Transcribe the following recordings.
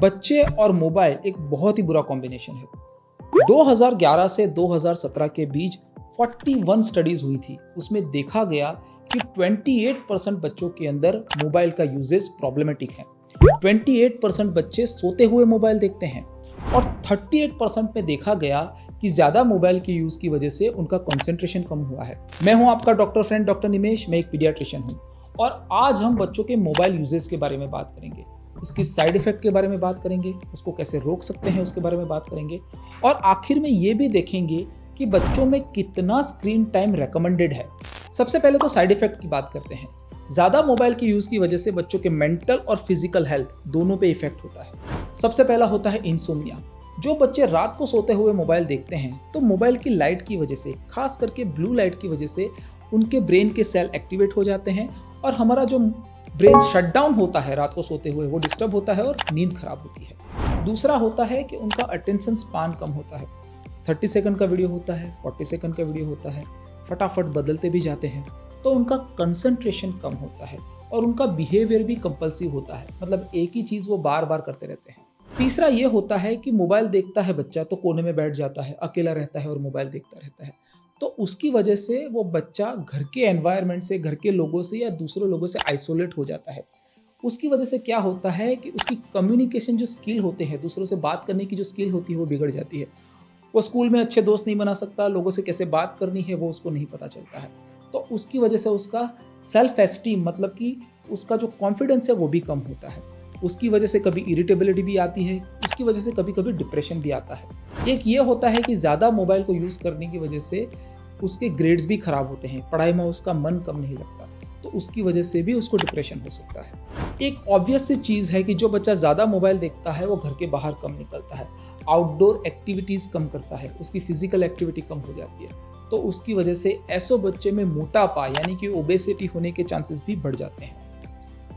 बच्चे और मोबाइल एक बहुत ही बुरा कॉम्बिनेशन है। 2011 से 2017 के बीच 41 स्टडीज हुई थी। उसमें देखा गया कि 28% बच्चों के अंदर मोबाइल का यूजेस प्रॉब्लमेटिक है। 28% बच्चे सोते हुए मोबाइल देखते हैं और 38% में देखा गया कि ज़्यादा मोबाइल के यूज़ की वजह से उनका कंसंट्रेशन कम हुआ है। मैं हूं आपका डॉक्टर फ्रेंड डॉक्टर निमेश, मैं एक पीडियाट्रिशियन हूं और आज हम बच्चों के मोबाइल यूजेस के बारे में बात करेंगे, उसकी साइड इफेक्ट के बारे में बात करेंगे, उसको कैसे रोक सकते हैं उसके बारे में बात करेंगे और आखिर में ये भी देखेंगे कि बच्चों में कितना स्क्रीन टाइम रेकमेंडेड है। सबसे पहले तो साइड इफेक्ट की बात करते हैं। ज़्यादा मोबाइल के यूज़ की वजह से बच्चों के मेंटल और फिजिकल हेल्थ दोनों पे इफेक्ट होता है। सबसे पहला होता है इंसोम्निया। जो बच्चे रात को सोते हुए मोबाइल देखते हैं तो मोबाइल की लाइट की वजह से, खास करके ब्लू लाइट की वजह से उनके ब्रेन के सेल एक्टिवेट हो जाते हैं और हमारा जो ब्रेन शटडाउन होता है रात को सोते हुए वो डिस्टर्ब होता है और नींद खराब होती है। दूसरा होता है कि उनका अटेंशन स्पान कम होता है। 30 सेकंड का वीडियो होता है, 40 सेकंड का वीडियो होता है, फटाफट बदलते भी जाते हैं, तो उनका कंसंट्रेशन कम होता है और उनका बिहेवियर भी कंपल्सिव होता है, मतलब एक ही चीज़ वो बार बार करते रहते हैं। तीसरा ये होता है कि मोबाइल देखता है बच्चा तो कोने में बैठ जाता है, अकेला रहता है और मोबाइल देखता रहता है, तो उसकी वजह से वो बच्चा घर के एनवायरनमेंट से, घर के लोगों से या दूसरे लोगों से आइसोलेट हो जाता है। उसकी वजह से क्या होता है कि उसकी कम्युनिकेशन जो स्किल होते हैं, दूसरों से बात करने की जो स्किल होती है वो बिगड़ जाती है। वो स्कूल में अच्छे दोस्त नहीं बना सकता, लोगों से कैसे बात करनी है वो उसको नहीं पता चलता है, तो उसकी वजह से उसका सेल्फ एस्टीम, मतलब कि उसका जो कॉन्फिडेंस है वो भी कम होता है। उसकी वजह से कभी इरिटेबिलिटी भी आती है, उसकी वजह से कभी कभी डिप्रेशन भी आता है। एक ये होता है कि ज़्यादा मोबाइल को यूज़ करने की वजह से उसके ग्रेड्स भी खराब होते हैं, पढ़ाई में उसका मन कम नहीं लगता, तो उसकी वजह से भी उसको डिप्रेशन हो सकता है। एक ऑब्वियस सी चीज़ है कि जो बच्चा ज़्यादा मोबाइल देखता है वो घर के बाहर कम निकलता है, आउटडोर एक्टिविटीज़ कम करता है, उसकी फिजिकल एक्टिविटी कम हो जाती है, तो उसकी वजह से ऐसे बच्चे में मोटापा यानी कि ओबेसिटी होने के चांसेस भी बढ़ जाते हैं।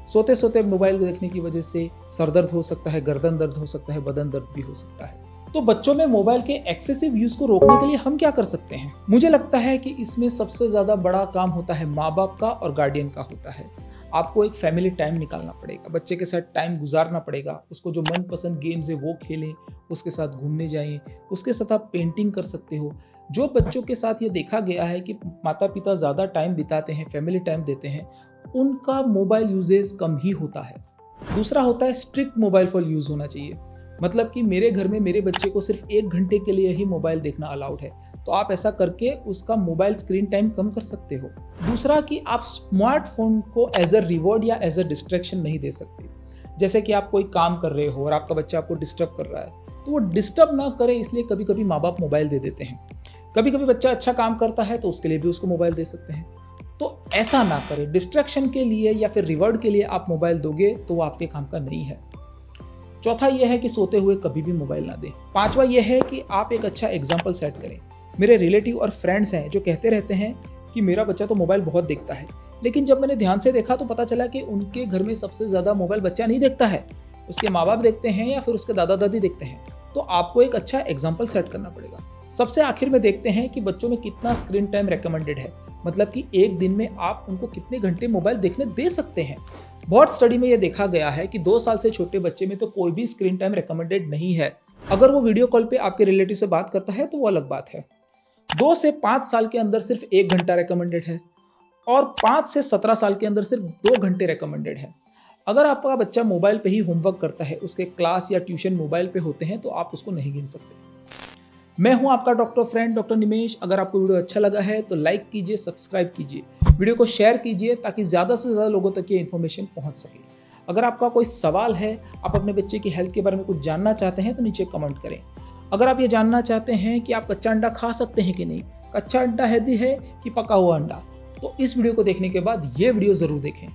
सोते सोते मोबाइल देखने की वजह से सर दर्द हो सकता है, गर्दन दर्द हो सकता है, बदन दर्द भी हो सकता है। तो बच्चों में मोबाइल के एक्सेसिव यूज को रोकने के लिए हम क्या कर सकते हैं? मुझे लगता है कि इसमें सबसे ज़्यादा बड़ा काम होता है माँ बाप का और गार्डियन का होता है। आपको एक फैमिली टाइम निकालना पड़ेगा, बच्चे के साथ टाइम गुजारना पड़ेगा, उसको जो मनपसंद गेम्स है वो खेलें, उसके साथ घूमने जाएं, उसके साथ आप पेंटिंग कर सकते हो। जो बच्चों के साथ ये देखा गया है कि माता पिता ज़्यादा टाइम बिताते हैं, फैमिली टाइम देते हैं, उनका मोबाइल यूजेस कम ही होता है। दूसरा होता है स्ट्रिक्ट मोबाइल फॉर यूज़ होना चाहिए, मतलब कि मेरे घर में मेरे बच्चे को सिर्फ 1 घंटे के लिए ही मोबाइल देखना अलाउड है, तो आप ऐसा करके उसका मोबाइल स्क्रीन टाइम कम कर सकते हो। दूसरा कि आप स्मार्टफोन को एज अ रिवॉर्ड या एज अ डिस्ट्रैक्शन नहीं दे सकते। जैसे कि आप कोई काम कर रहे हो और आपका बच्चा आपको डिस्टर्ब कर रहा है, तो वो डिस्टर्ब ना करे इसलिए कभी कभी माँ बाप मोबाइल दे देते हैं। कभी कभी बच्चा अच्छा काम करता है तो उसके लिए भी उसको मोबाइल दे सकते हैं, तो ऐसा ना करें। डिस्ट्रैक्शन के लिए या फिर रिवॉर्ड के लिए आप मोबाइल दोगे तो वो आपके काम का नहीं है। चौथा यह है कि सोते हुए कभी भी मोबाइल ना दें। पांचवा यह है कि आप एक अच्छा एग्जाम्पल सेट करें। मेरे रिलेटिव और फ्रेंड्स हैं जो कहते रहते हैं कि मेरा बच्चा तो मोबाइल बहुत देखता है, लेकिन जब मैंने ध्यान से देखा तो पता चला कि उनके घर में सबसे ज़्यादा मोबाइल बच्चा नहीं देखता है, उसके माँ बाप देखते हैं या फिर उसके दादा दादी देखते हैं। तो आपको एक अच्छा एग्जाम्पल सेट करना पड़ेगा। सबसे आखिर में देखते हैं कि बच्चों में कितना स्क्रीन टाइम रिकमेंडेड है, मतलब कि एक दिन में आप उनको कितने घंटे मोबाइल देखने दे सकते हैं। बहुत स्टडी में यह देखा गया है कि 2 साल से छोटे बच्चे में तो कोई भी स्क्रीन टाइम रिकमेंडेड नहीं है। अगर वो वीडियो कॉल पे आपके रिलेटिव से बात करता है तो वो अलग बात है। 2 से 5 साल के अंदर सिर्फ 1 घंटा रिकमेंडेड है और 5 से 17 साल के अंदर सिर्फ 2 घंटे रिकमेंडेड है। अगर आपका बच्चा मोबाइल पे ही होमवर्क करता है, उसके क्लास या ट्यूशन मोबाइल पे होते हैं, तो आप उसको नहीं गिन सकते। मैं हूं आपका डॉक्टर फ्रेंड डॉक्टर निमेश। अगर आपको वीडियो अच्छा लगा है तो लाइक कीजिए, सब्सक्राइब कीजिए, वीडियो को शेयर कीजिए ताकि ज़्यादा से ज़्यादा लोगों तक ये इन्फॉर्मेशन पहुंच सके। अगर आपका कोई सवाल है, आप अपने बच्चे की हेल्थ के बारे में कुछ जानना चाहते हैं तो नीचे कमेंट करें। अगर आप ये जानना चाहते हैं कि आप कच्चा अंडा खा सकते हैं कि नहीं, कच्चा अंडा हेल्दी है कि पका हुआ अंडा, तो इस वीडियो को देखने के बाद ये वीडियो ज़रूर देखें।